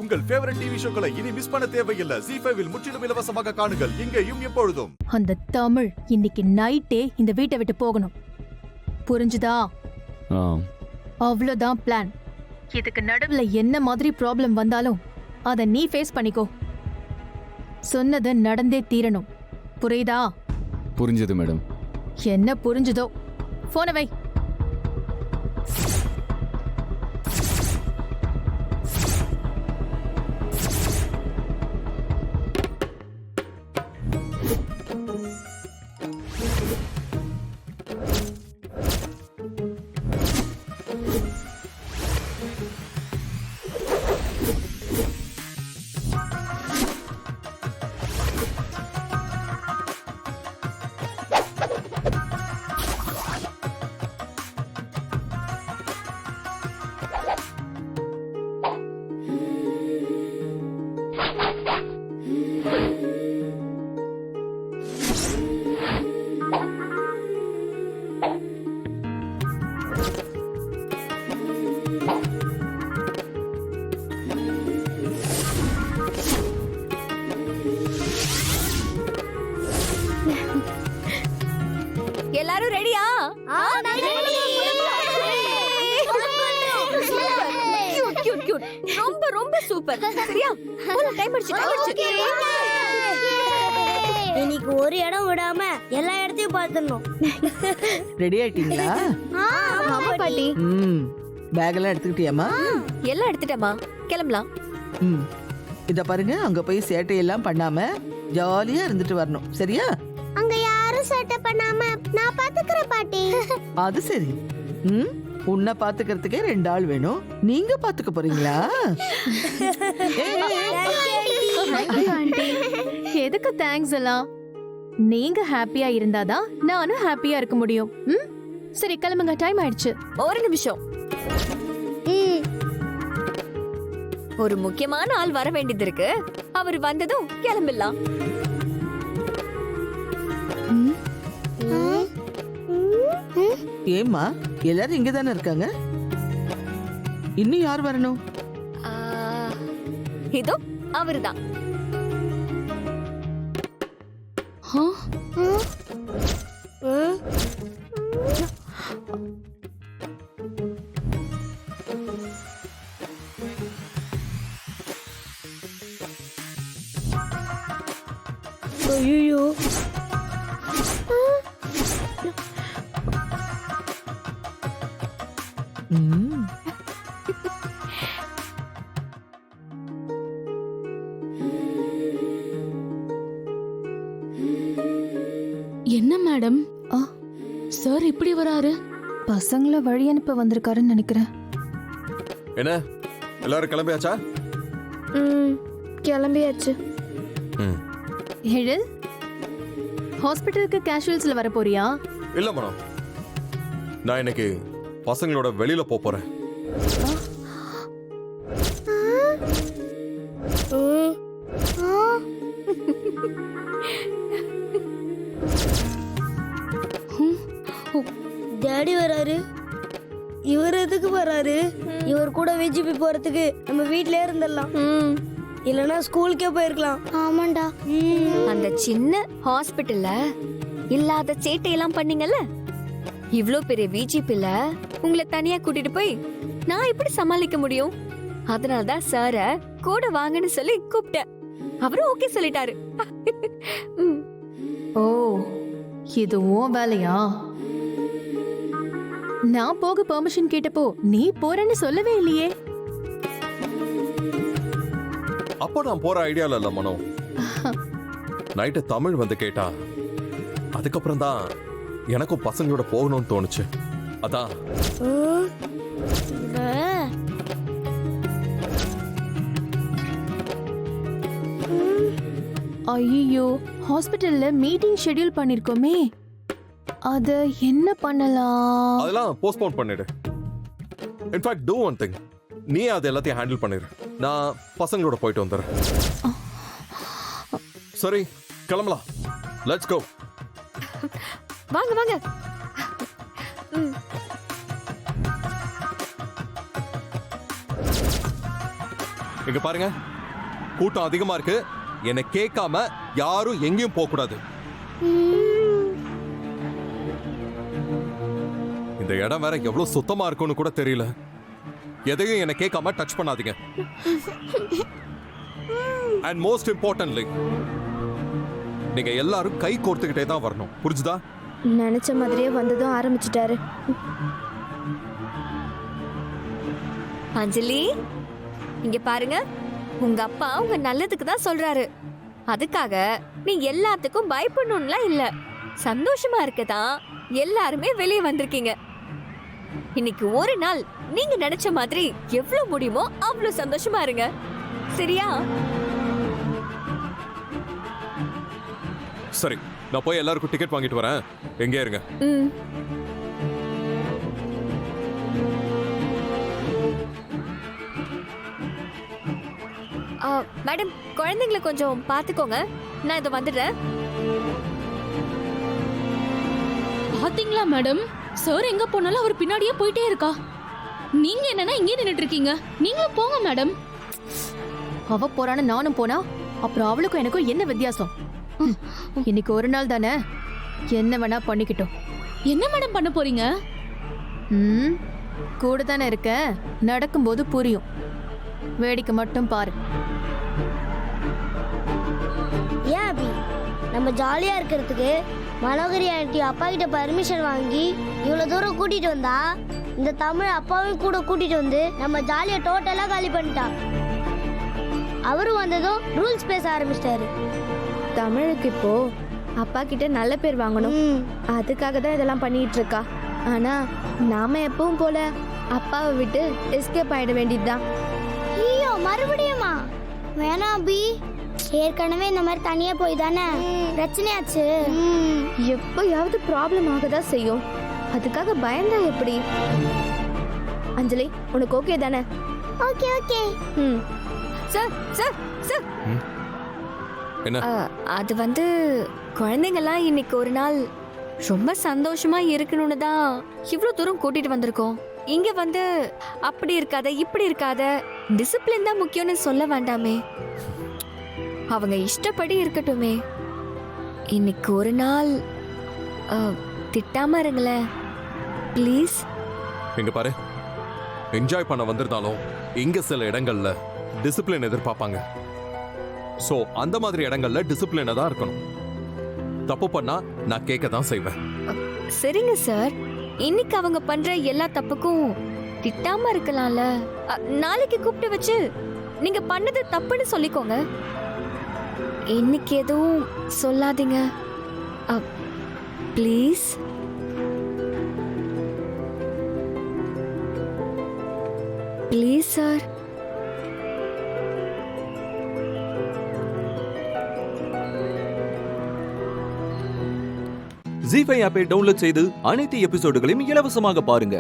உங்கள் favourite TV ஷோக்களை இனி miss பண்ண தேவையில்லை. ZEE5 இல் முற்றிலும் இலவசமாக காணுங்கள், இங்கேயும் எப்பொழுதும். அந்த தமிழ் இன்னைக்கு நைட்டே இந்த வீட்டை விட்டு போகணும். புரிஞ்சுதா? அவ்வளவுதான் பிளான். இதுக்கு நடுவுல என்ன மாதிரி ப்ராப்ளம் வந்தாலும் அத நீ ஃபேஸ் பண்ணிக்கோ. சொன்னது நடந்தே தீரணும். புரியுதா? புரிஞ்சது மேடம். என்ன புரிஞ்சுதோ? போன வை. எல்லாரும் ரெடியா? ரொம்ப ரொம்ப சூப்பர். சரியா? டைம் ஆயிடுச்சு. இன்னைக்கு ஒரு இடம் விடாம எல்லா இடத்தையும் பார்த்துடணும். ரெடி ஆயிட்டீங்களா? ஆமா பாட்டி. பேக் எல்லாம் எடுத்துக்கிட்டியாமா? எல்லாம் எடுத்துட்டேமா. கிளம்பலாம். இத பாருங்க, அங்க போய் சேட்டையெல்லாம் பண்ணாம ஜாலியா இருந்துட்டு வரணும். சரியா? அங்க யாரும் சேட்டை பண்ணாம நான் பாத்துக்கிறேன் பாட்டி. அது சரி. உன்னை பாத்துக்கிறதுக்கே 2 ஆள் வேணும். நீங்க பாத்துக்க போறீங்களா? எதுக்கு தேங்க்ஸ் எல்லாம்? நீங்க ஹாப்பியா இருந்தாதான் நானும் ஹாப்பியா இருக்க முடியும். சரி கிளம்புங்க, டைம் ஆயிடுச்சு. ஒரு நிமிஷம். ஒரு முக்கியமான ஆள் வர வேண்டியது இருக்கு. அவர் வந்ததும் கிளம்பிடலாம். ஏம்மா, எல்லாரும் இங்க தானே இருக்காங்க. இன்னும் யார் வரணும்? இதோ அவர்தான். ஐயோ, என்ன மேடம்? சார் இப்படி வராரு? பசங்களை வழி அனுப்ப வந்திருக்காருன்னு நினைக்கிறேன். என்ன எல்லாரும் கிளம்பியாச்சா? கிளம்பியாச்சு. எழில், ஹாஸ்பிட்டலுக்கு கேஷுவல்ஸ்ல வர போறியா? இல்ல மேடம், நான் இன்னைக்கு பசங்களோட வெளியில போறேன். டாடி வராரு. இவர் எதுக்கு வராரு? இவர் கூட விஜிபி போறதுக்கு நம்ம வீட்லயே இருந்துடலாம். இல்லனா ஸ்கூலுக்கே போயிருக்கலாம். ஆமாண்டா. அந்த சின்ன ஹாஸ்பிட்டல்ல இல்லாத சேட்டையெல்லாம் பண்ணீங்கல்ல, இவ்ளோ பெரிய விஜிபில உங்களை தனியா கூட்டிட்டு போய் நான் எப்படி சமாளிக்க முடியும்? அதனாலதான் சார கூட வாங்கன்னு சொல்லி கூப்பிட்டேன். அவரும் ஓகே சொல்லிட்டாரு. ஓ, இது உன் வேலையா? நான் போக பெர்மிஷன் கேட்டப்போ நீ போறேன்னு சொல்லவே இல்லையே. அப்போ நான் போற ஐடியால இல்ல மனோ. நைட்டு தமிழ் வந்து கேட்டா, அதுக்கப்புறம் தான் எனக்கும் பசங்களோட போகணும்னு தோணுச்சு. அதான். ஐயோ, ஹாஸ்பிட்டல்ல மீட்டிங் ஷெட்யூல் பண்ணிருக்கோமே, அத என்ன பண்ணலாம்? அதெல்லாம் போஸ்ட்போன் பண்ணிடு. இன்ஃபேக்ட் டூ ஒன் திங், நீ அது எல்லாத்தையும் ஹேண்டில் பண்ணிடு. நான் பசங்களோட போயிட்டு வந்துடுறேன். சரி, கிளம்பலாம். Let's go. வாங்க வாங்க. இங்க பாருங்க, கூட்டம் அதிகமா இருக்கு. என்னை கேட்காம யாரும் எங்கேயும் போக கூடாது. இந்த இடம் வேற எவ்வளவு சுத்தமா இருக்கும்னு கூட தெரியல. எதையும் என்னை கேட்காம டச் பண்ணாதீங்க. அண்ட் மோஸ்ட் இம்பார்ட்டன்ட்லி, நீங்க எல்லாரும் கை கோர்த்துக்கிட்டே தான் வரணும். புரிஞ்சுதா? நினைச்ச மாதிரியே வந்ததும் ஆரம்பிச்சிட்டாரு. அஞ்சலி, இங்க பாருங்க, உங்க அப்பா உங்க நல்லதுக்கு தான் சொல்றாரு. அதுக்காக நீ எல்லாத்துக்கும் பயப்படணும்லாம் இல்ல. சந்தோஷமா இருக்கதான் எல்லாருமே வெளியே வந்திருக்கீங்க. இன்னைக்கு ஒரு நாள் நீங்க நினைச்ச மாதிரி எவ்வளவு முடியுமோ அவ்வளவு சந்தோஷமா இருங்க. சரியா? சரி, நான் போய் எல்லாருக்கும் டிக்கெட் வாங்கிட்டு வரேன். எங்கே இருங்க. ம். மேடம், குழந்தைங்களை கொஞ்சம் பாத்துக்கோங்க. நான் இதை வந்துடுறேன். பாத்தீங்களா மேடம், சார் எங்க போனாலும் அவர் பின்னாடியே போயிட்டே இருக்கா. நீங்க என்னன்னா இங்கே நின்னுட்டு இருக்கீங்க. நீங்களும் போங்க மேடம். அவ போறான்னு நானும் போனா அப்புறம் அவளுக்கும் எனக்கும் என்ன வித்தியாசம்? இன்னைக்கு ஒரு நாள் தானே, என்ன வேணா பண்ணிக்கிட்டோம். என்ன மேடம் பண்ண போறீங்க? கூட தானே இருக்க, நடக்கும்போது புரியும். வேடிக்கை மட்டும் பாரு. ஏன் அபி, நம்ம ஜாலியா இருக்கிறதுக்கு மனோகரி ஆண்டி அப்பா கிட்ட பர்மிஷன் வாங்கி இவ்வளவு தூரம் கூட்டிட்டு வந்தா, இந்த தமிழ் அப்பாவையும் கூட கூட்டிட்டு வந்து நம்ம ஜாலியா டோட்டலா காலி பண்ணிட்டா. அவரும் வந்ததும் ரூல்ஸ் பேச ஆரம்பிச்சிட்டாரு. தமிழுக்கு இப்போ அப்பா கிட்ட நல்ல பேர் வாங்கணும், அதுக்காக தான் இதெல்லாம் பண்ணிட்டு இருக்கா. ஆனா நாம எப்பவும் போல அப்பாவை விட்டு எஸ்கேப் ஆயிட வேண்டியதுதான். ஐயோ, மறுபடியுமா? வேணாம் அபி, ஏற்கனவே இந்த மாதிரி தனியா போய் தானே பிரச்சனையாச்சு. எப்பயாவது ப்ராப்ளம் ஆகதான் செய்யும், அதுக்காக பயந்தா எப்படி? அஞ்சலி, உனக்கு ஓகே தானே? Okay okay. Sir sir sir, என்ன? அது வந்து குழந்தைங்கெல்லாம் இன்னைக்கு ஒரு நாள் ரொம்ப சந்தோஷமா இருக்கணும்னு தான் இவ்வளோ தூரம் கூட்டிட்டு வந்திருக்கோம். இங்க வந்து அப்படி இருக்காத இப்படி இருக்காத, டிசிப்ளின் தான் முக்கியம்னு சொல்ல வேண்டாமே. அவங்க இஷ்டப்படி இருக்கட்டுமே. இன்னைக்கு ஒரு நாள் திட்டாம இருங்களேன் ப்ளீஸ். இங்க பாரு, என்ஜாய் பண்ண வந்திருந்தாலும் இங்க சில இடங்கள்ல டிசிப்ளின் எதிர்பார்ப்பாங்க. சோ அந்த மாதிரி இடங்கள்ல டிசிப்ளினா தான் இருக்கணும். தப்பு பண்ணா நான் கேட்க தான் செய்வேன். சரிங்க சார், இன்னைக்கு அவங்க பண்ற எல்லா தப்புக்கும் திட்டாம இருக்கலாம்ல. நாளைக்கு கூப்பிட்டு வச்சு நீங்க பண்ணது தப்புன்னு சொல்லிக்கோங்க. இன்னைக்கு எதுவும் சொல்லாதீங்க ப்ளீஸ். Please sir. ஜீ5 ஆப்பை டவுன்லோட் செய்து அனைத்து எபிசோடுகளையும் இலவசமாக பாருங்க.